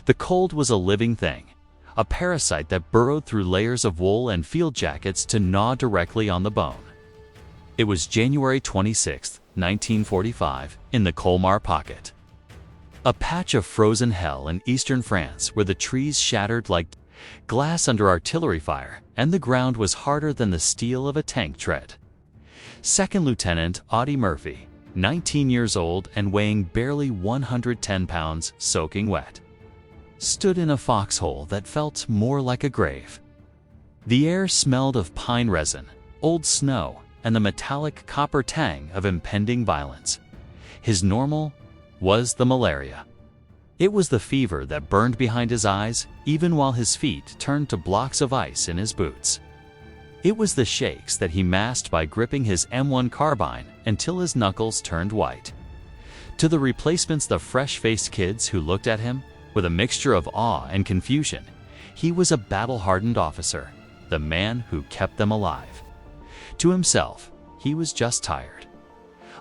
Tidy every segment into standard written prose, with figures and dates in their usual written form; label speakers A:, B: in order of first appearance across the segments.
A: The cold was a living thing, a parasite that burrowed through layers of wool and field jackets to gnaw directly on the bone. It was January 26, 1945, in the Colmar Pocket. A patch of frozen hell in eastern France where the trees shattered like glass under artillery fire and the ground was harder than the steel of a tank tread. Second Lieutenant Audie Murphy, 19 years old and weighing barely 110 pounds, soaking wet, stood in a foxhole that felt more like a grave. The air smelled of pine resin, old snow, and the metallic copper tang of impending violence. His normal was the malaria. It was the fever that burned behind his eyes even while his feet turned to blocks of ice in his boots. It was the shakes that he masked by gripping his M1 carbine until his knuckles turned white. To the replacements, the fresh-faced kids who looked at him with a mixture of awe and confusion, he was a battle-hardened officer, the man who kept them alive. To himself, he was just tired.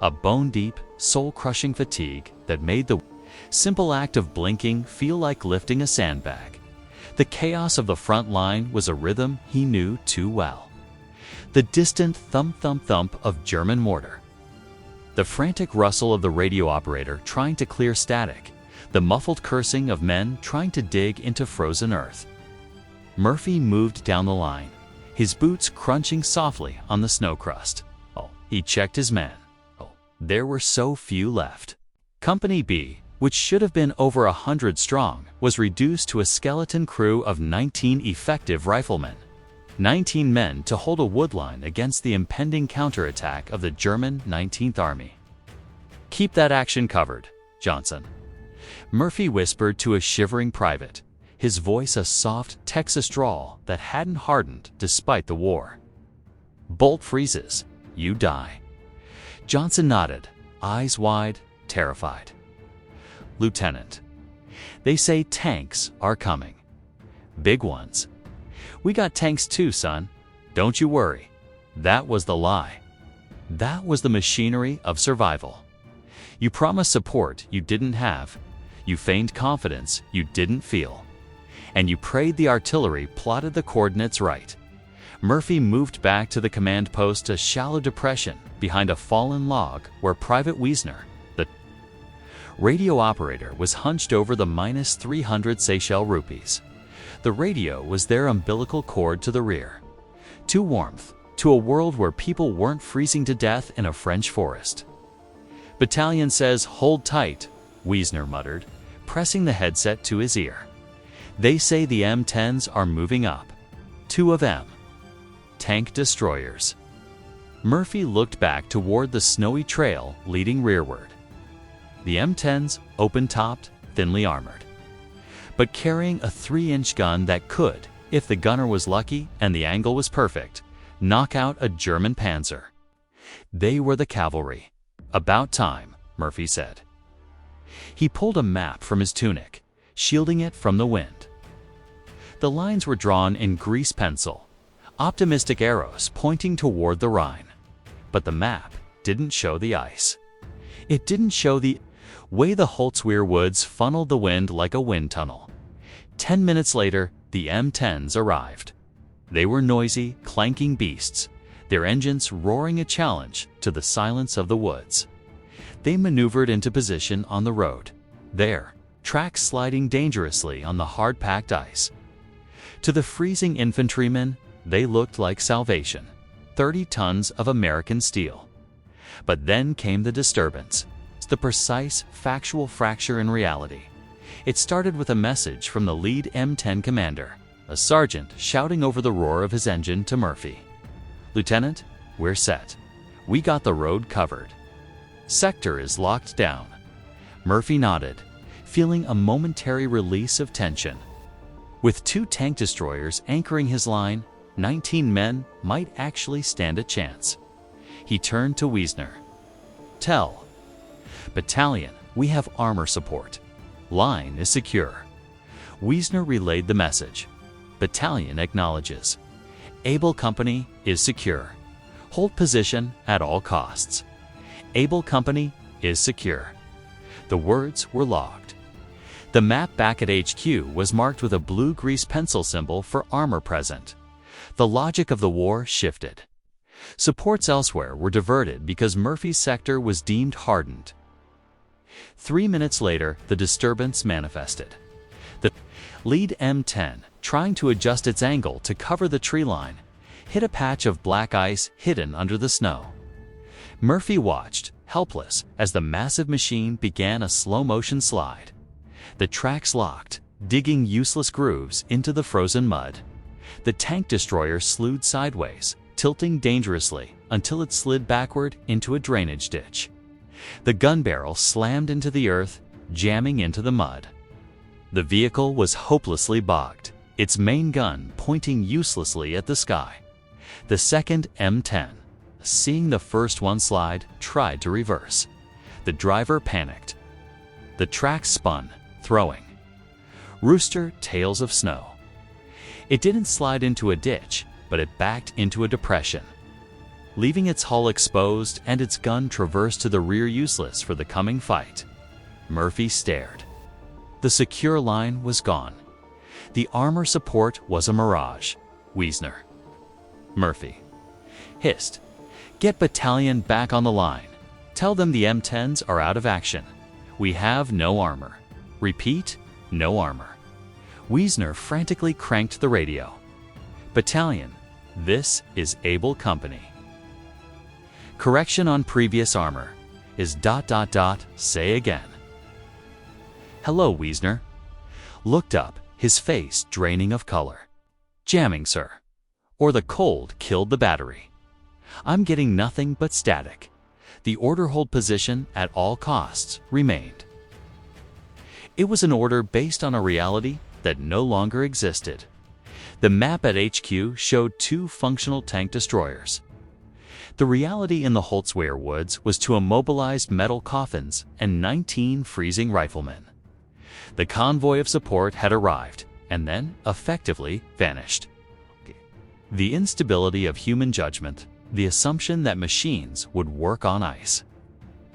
A: A bone-deep, soul-crushing fatigue that made the simple act of blinking feel like lifting a sandbag. The chaos of the front line was a rhythm he knew too well. The distant thump-thump-thump of German mortar. The frantic rustle of the radio operator trying to clear static. The muffled cursing of men trying to dig into frozen earth. Murphy moved down the line, his boots crunching softly on the snow crust. He checked his men. There were so few left. Company B, which should have been over 100 strong, was reduced to a skeleton crew of 19 effective riflemen. 19 men to hold a wood line against the impending counterattack of the German 19th Army. "Keep that action covered, Johnson," Murphy whispered to a shivering private, his voice a soft Texas drawl that hadn't hardened despite the war. "Bolt freezes, you die." Johnson nodded, eyes wide, terrified. "Lieutenant, they say tanks are coming. Big ones." "We got tanks too, son. Don't you worry." That was the lie. That was the machinery of survival. You promised support you didn't have. You feigned confidence you didn't feel. And you prayed the artillery plotted the coordinates right. Murphy moved back to the command post, a shallow depression behind a fallen log where Private Wiesner, the radio operator, was hunched over the -300 Seychelles rupees. The radio was their umbilical cord to the rear. To warmth, to a world where people weren't freezing to death in a French forest. "Battalion says hold tight," Wiesner muttered, pressing the headset to his ear. "They say the M10s are moving up. 2 of them. Tank destroyers." Murphy looked back toward the snowy trail leading rearward. The M10s, open-topped, thinly armored, but carrying a 3-inch gun that could, if the gunner was lucky and the angle was perfect, knock out a German panzer. They were the cavalry. "About time," Murphy said. He pulled a map from his tunic, shielding it from the wind. The lines were drawn in grease pencil, optimistic arrows pointing toward the Rhine. But the map didn't show the ice. It didn't show the way the Holzwehr woods funneled the wind like a wind tunnel. 10 minutes later, the M10s arrived. They were noisy, clanking beasts, their engines roaring a challenge to the silence of the woods. They maneuvered into position on the road, their tracks sliding dangerously on the hard-packed ice. To the freezing infantrymen, they looked like salvation, 30 tons of American steel. But then came the disturbance, the precise, factual fracture in reality. It started with a message from the lead M10 commander, a sergeant shouting over the roar of his engine to Murphy. "Lieutenant, we're set. We got the road covered. Sector is locked down." Murphy nodded, feeling a momentary release of tension. With 2 tank destroyers anchoring his line, 19 men might actually stand a chance. He turned to Wiesner. "Tell Battalion, we have armor support. Line is secure." Wiesner relayed the message. "Battalion acknowledges. Able Company is secure. Hold position at all costs. Able Company is secure." The words were logged. The map back at HQ was marked with a blue grease pencil symbol for armor present. The logic of the war shifted. Supports elsewhere were diverted because Murphy's sector was deemed hardened. 3 minutes later, the disturbance manifested. The lead M10, trying to adjust its angle to cover the tree line, hit a patch of black ice hidden under the snow. Murphy watched, helpless, as the massive machine began a slow-motion slide. The tracks locked, digging useless grooves into the frozen mud. The tank destroyer slewed sideways, tilting dangerously until it slid backward into a drainage ditch. The gun barrel slammed into the earth, jamming into the mud. The vehicle was hopelessly bogged, its main gun pointing uselessly at the sky. The second M10, seeing the first one slide, tried to reverse. The driver panicked. The tracks spun, throwing. Rooster tails of snow. It didn't slide into a ditch, but it backed into a depression. Leaving its hull exposed and its gun traversed to the rear useless for the coming fight. Murphy stared. The secure line was gone. The armor support was a mirage. Wiesner. Murphy hissed. Get battalion back on the line. Tell them the M10s are out of action. We have no armor. Repeat, no armor. Wiesner frantically cranked the radio. Battalion, this is Able Company. Correction on previous armor is ... say again. Hello, Wiesner. Looked up, his face draining of color. Jamming, sir. Or the cold killed the battery. I'm getting nothing but static. The order hold position at all costs remained. It was an order based on a reality that no longer existed. The map at HQ showed 2 functional tank destroyers. The reality in the Holtzweiler woods was 2 immobilized metal coffins and 19 freezing riflemen. The convoy of support had arrived and then effectively vanished. The instability of human judgment, the assumption that machines would work on ice.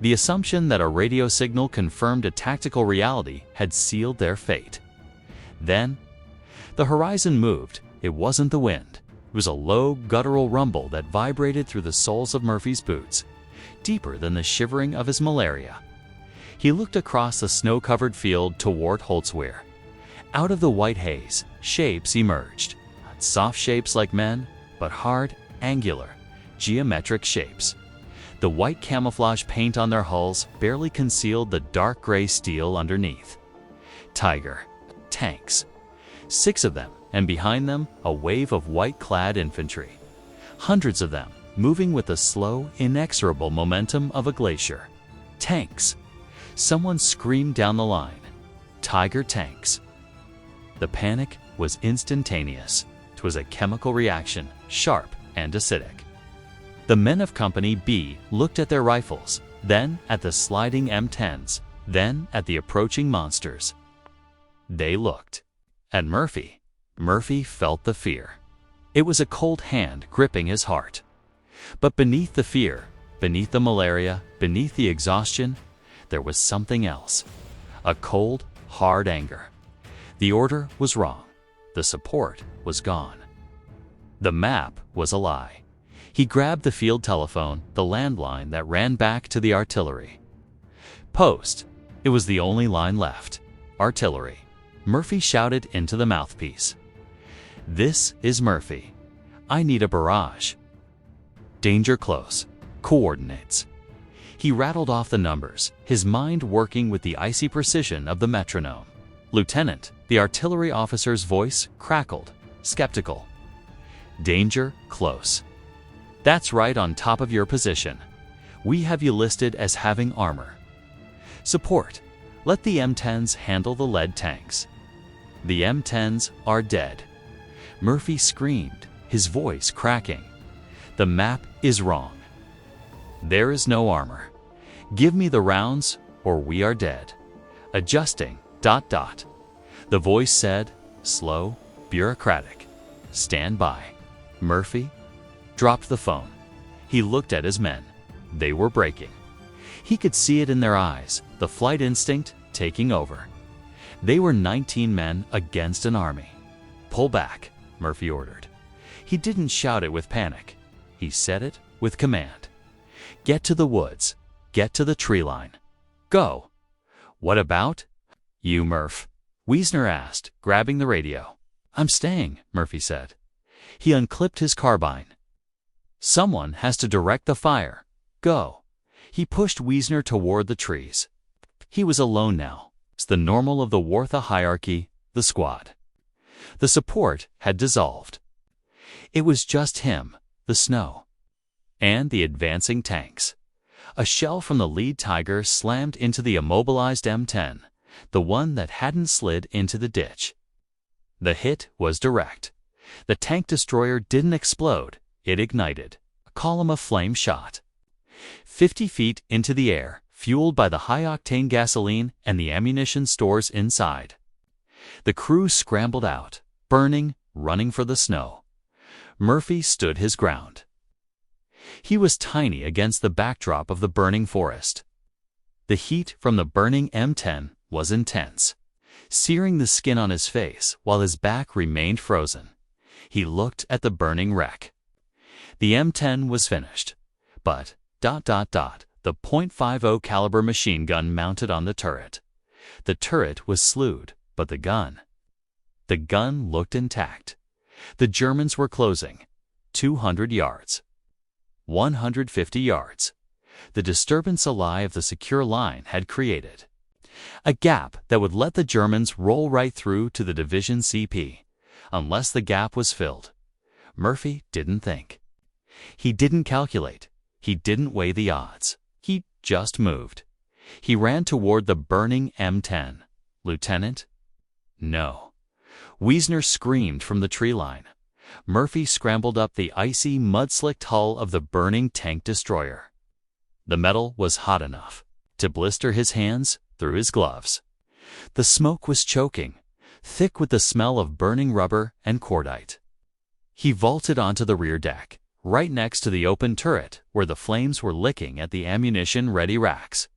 A: The assumption that a radio signal confirmed a tactical reality had sealed their fate. Then, the horizon moved. It wasn't the wind. It was a low, guttural rumble that vibrated through the soles of Murphy's boots, deeper than the shivering of his malaria. He looked across the snow-covered field toward Holtzweiler. Out of the white haze, shapes emerged. Not soft shapes like men, but hard, angular, geometric shapes. The white camouflage paint on their hulls barely concealed the dark gray steel underneath. Tiger. Tanks. 6 of them, and behind them, a wave of white-clad infantry. Hundreds of them, moving with the slow, inexorable momentum of a glacier. Tanks. Someone screamed down the line. Tiger tanks. The panic was instantaneous. 'Twas a chemical reaction, sharp and acidic. The men of Company B looked at their rifles, then at the sliding M10s, then at the approaching monsters. They looked at Murphy. Murphy felt the fear. It was a cold hand gripping his heart. But beneath the fear, beneath the malaria, beneath the exhaustion, there was something else. A cold, hard anger. The order was wrong. The support was gone. The map was a lie. He grabbed the field telephone, the landline that ran back to the artillery. Post. It was the only line left. Artillery. Murphy shouted into the mouthpiece. This is Murphy. I need a barrage. Danger close. Coordinates. He rattled off the numbers, his mind working with the icy precision of the metronome. Lieutenant, the artillery officer's voice crackled, skeptical. Danger close. That's right on top of your position. We have you listed as having armor. Support. Let the M10s handle the lead tanks. The M10s are dead. Murphy screamed, his voice cracking. The map is wrong. There is no armor. Give me the rounds or we are dead. Adjusting, ... The voice said, slow, bureaucratic. Stand by. Murphy dropped the phone. He looked at his men. They were breaking. He could see it in their eyes, the flight instinct taking over. They were 19 men against an army. "Pull back," Murphy ordered. He didn't shout it with panic. He said it with command. "Get to the woods. Get to the tree line. Go." "What about you, Murph?" Wiesner asked, grabbing the radio. "I'm staying," Murphy said. He unclipped his carbine. "Someone has to direct the fire. Go." He pushed Wiesner toward the trees. He was alone now. It's the normal of the Wartha hierarchy, the squad. The support had dissolved. It was just him, the snow, and the advancing tanks. A shell from the lead Tiger slammed into the immobilized M10, the one that hadn't slid into the ditch. The hit was direct. The tank destroyer didn't explode, it ignited. A column of flame shot 50 feet into the air, fueled by the high-octane gasoline and the ammunition stores inside. The crew scrambled out, burning, running for the snow. Murphy stood his ground. He was tiny against the backdrop of the burning forest. The heat from the burning M10 was intense, searing the skin on his face while his back remained frozen. He looked at the burning wreck. The M10 was finished, but the .50 caliber machine gun mounted on the turret. The turret was slewed, but the gun looked intact. The Germans were closing. 200 yards. 150 yards. The disturbance a lie of the secure line had created. A gap that would let the Germans roll right through to the division CP, unless the gap was filled. Murphy didn't think. He didn't calculate. He didn't weigh the odds. He just moved. He ran toward the burning M10. "Lieutenant?" "No." Wiesner screamed from the tree line. Murphy scrambled up the icy, mud-slicked hull of the burning tank destroyer. The metal was hot enough to blister his hands through his gloves. The smoke was choking, thick with the smell of burning rubber and cordite. He vaulted onto the rear deck, right next to the open turret where the flames were licking at the ammunition-ready racks.